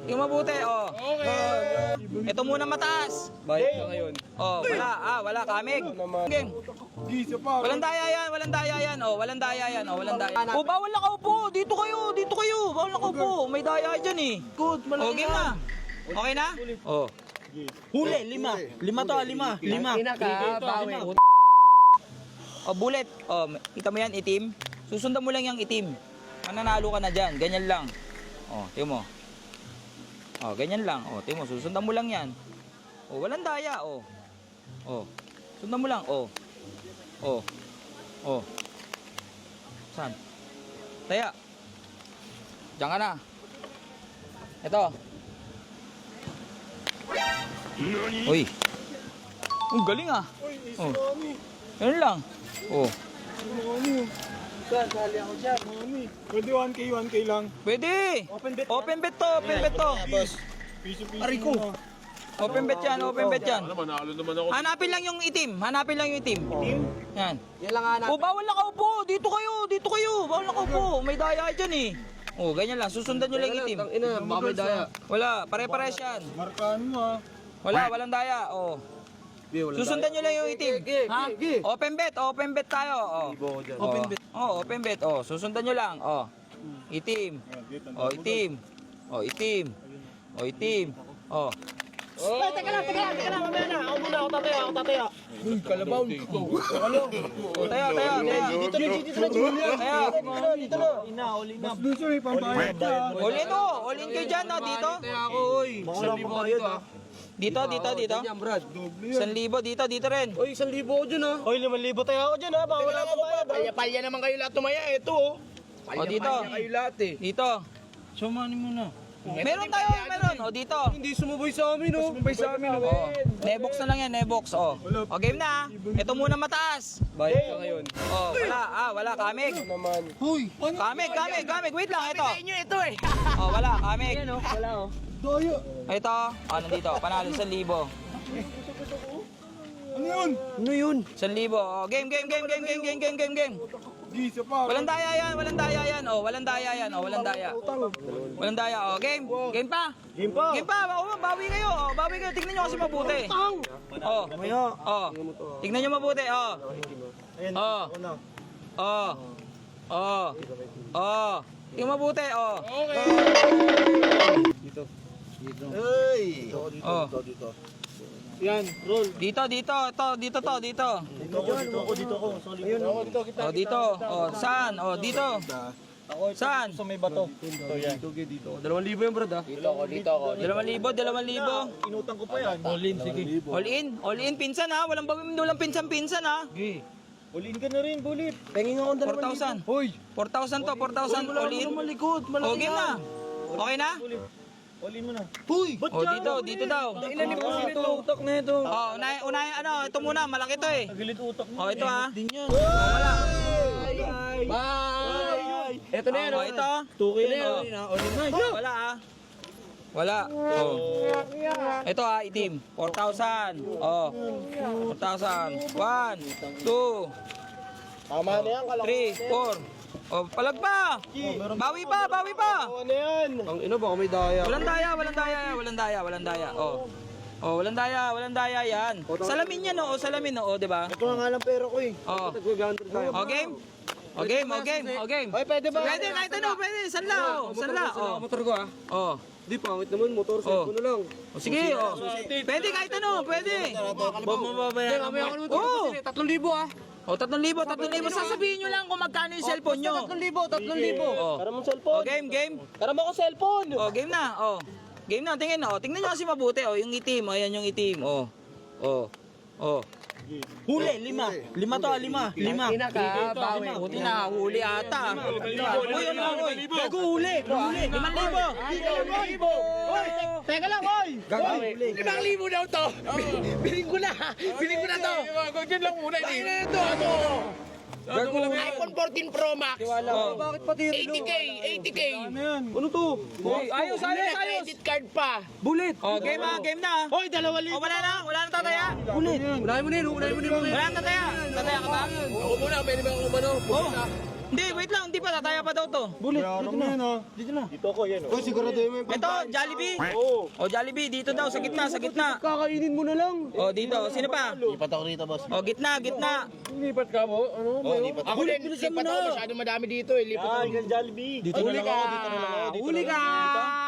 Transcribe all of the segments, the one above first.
Yung mabuti, oh. Okay. Ito muna mataas. Bayad ka ngayon. Oh, wala kamig. Game. Walang daya yan, walang daya yan. Oh, walang daya yan, oh, walang daya. Oh, bawal nakaupo. Dito kayo. Bawal nakaupo. May daya dyan eh. Good, Oh, game na. Okay na? Oh. Huli, lima. Lima. Oh, bullet. Oh, kita mo yan, itim. Susundan mo lang yung itim. Mananalo ka na dyan. Ganyan lang. Oh, tingnan mo. Oh, ganyan lang. Oh, tingnan mo. Susundan mo lang yan. Oh, walang daya. Oh. Oh. Sundan mo lang. Oh. Oh. Oh. Saan? Taya. Diyan ka na. Ito. Uy. Ang galing ah. Oh. Ganun lang. Oh. Sali ako dyan. Pwede 1K lang. Pwede. Open bet. Open bet to. Open bet to. Piso-piso. Ariko. Open bet yan. Open bet yan. Manalo naman ako. Hanapin lang yung itim. Hanapin lang yung itim. Team? Yan. Yan lang hanap. Oh, bawal nakaupo. Dito kayo. Bawal nakaupo. May daya dyan eh. Oh, ganyan lang. Susundan nyo lang yung itim. Ina, baka may daya. Wala. Pare-pares yan. Markaan mo ah. Walang daya. Oh. Susundan nyo lang yung itim. Ha? Open bet tayo. Oh. Open bet. Oh, open bet. Oh, susundan nyo lang. Oh. Itim. Oh, itim. Oh, itim. Oh, itim. Oh. Ay, teka lang. Mamaya na. Ako muna, ako tataya. Uy, kalabaw. Oh, tayo. Dito na. Tayo. Dito na. Ina, uli na. Mas gusto may pampayad ka. All in oh. All in kayo dyan, no? Dito. Kaya ako, oy. Makuha pa kayo, ha? Dito. Yan, Brad. 1,000 dito rin. Oy, 1,000 ako dyan, ha? Oy, 5,000 tayo ako dyan, ha? Baka wala pa bayad, ha? Palya naman kayo lahat tumaya. Ito oh. Oh, dito. Kayo lahat eh. Dito. Sumani mo na. Meron. Oh, dito. Hindi sumubay sa amin, oh. Sumabay sa amin. Oh, nebox na lang yan, nebox. Oh. Oh, game na. Ito muna mataas. Bayad ka ngayon. Oh, wala kamig. Naman. Huy! Kamig. Wait lang, ito. Sa inyo ito eh. Oh, wala kamig. Wala, oh. Daya! Ito, nandito. Panalo 1,000. Ano yun? Ano yun? 1,000. Oh, game. Gisa pa. Walang daya yan. Oh, walang daya. Walang daya. Oh, game. Game pa. Game pa. Oh, bawi kayo. Tignan nyo kasi mabuti. Oh. Oh. Tignan nyo mabuti. Oh. Oh. Oh. Oh. Oh. Tingnan mabuti. Oh. Hey! Oh. Yan, roll. Dito. Dito ako. Ayun, dito kita. Oh, dito. Oh, saan? Oh, dito. Saan? Sa may bato. Ito, yan. Dito. 2,000 yan, Brad, ha? Dito ako. 2,000. Inutang ko pa yan. All in, sige. All in, pinsan ha. Walang pinsan ha. All in ka na rin, bulit. Pengin ako 4,000. 2,000. Hoy! 4,000 to, 4,000 all in. Malikot. Oh, game na. Okay na? All in mo na. Hoy! Ba't Oh, dito daw. Ilan yung pusilit to? Utak na ito. Oh, unahin, ito muna, malaki to eh. Nagilit utak mo. Oh, ito ha. Din yan. Wala. Bye! Ito na yan. Oh, ito. Tuki na Oh. yan. All in na. Wala ha. Wala. Oh. Ito ha, itim. 4,000. Oh. 4,000. 1, 2, Tama na yan. 3, 4. Oh, palag pa. Bawi pa. Ano yan? Ang ino, baka may daya. Walang daya. Oh. Oh, walang daya yan. Salamin yan, oh, di ba? Ito nga lang pera ko eh. Oh. Nag-100 tayo. Oh, game. Ay, pwede ba? Pwede, kahit ano, pwede. Sanla. Oh. Motor ko, ha? Oh. Di, pangit naman. Motor, cellphone na lang. O, sige, oh. Pwede kahit ano, pwede. Mababayaran mo. Oo. 3,000, ha? O, 3,000. Sasabihin nyo lang kung magkano yung cellphone nyo. 3,000. Oh. Para mong O, cellphone. game. Para mo ako cellphone. O, game na. O. Game na, tingin. O, tingnan nyo kasi mabuti. O, yung itim. Ayan yung itim. O. Huli, 5. 5 to, 5. 5. Ina ka, bawi. Buti na, huli ata. Uy, ano, uy. Gago, huli. 5,000. Teka lang, oy! Gago, huli. 5,000 daw to! Biling ko na to! Ganyan lang muna. Ay na ito, iPhone 14 Pro Max. Bakit pati 80K. Ano to? Ayos. Credit card pa. Bullet. O, game na. Hoy, 2,000. O, wala na tataya. Bullet. Unahin mo na yun. Wala na tataya. Tataya ka ba? Ako muna, pwede ba ako umano? Hindi, wait lang, hindi pa, tataya pa daw to. Bullet, dito na. Dito na. Dito ko yan. Uy, sigurado mo yung Ito, Jollibee. Oo. O, Jollibee, dito daw, sa gitna, sa gitna. kakainin mo na lang. O, dito, sino pa? Lipat ako rito, boss. O, gitna, gitna. Lipat ka mo? Ano? Oo, lipat ako. Ako din, lipat ako. Masyadong madami dito eh. Lipat ako. Yan, Jollibee. Dito na lang ako, dito na lang ako. Huli ka!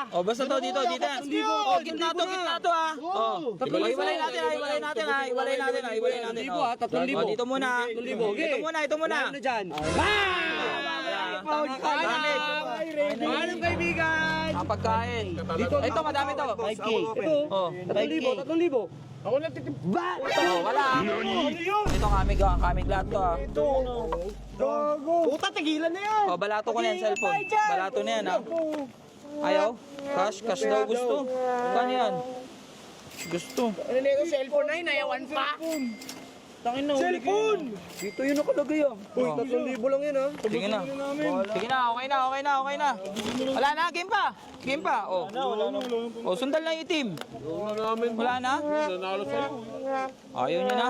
O, basta to, dito, dito. O, gitna to, ah. O, hiwalay natin, hiwalay natin, hiwalay natin, hiwalay natin. O, 3,000. O, dito muna. Ito muna, ito muna. Ano dyan? Anong kaibigan? Kapagkain. Dito, ito, madami to. 5K. O, 3,000. Ako nagtitip. o, wala. Ito kami lahat to, ah. Puta, tigilan na yan. O, balato ko na yung cellphone. Balato na yan, ah. Ayaw? Cash daw gusto. Saan yan? Gusto. Ano nito? Cellphone na yun. Nayawan pa. Tangin na, cellphone! Dito yun nakalagay ah. Uy, 3,000 lang yun ah. Sige na. Sige na, okay na. Wala na, game pa. Game pa, o. O, sundal na yung itim. Wala na? Nanalo sa'yo. Ayaw niya na.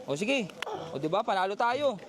O, sige. O, diba, panalo tayo.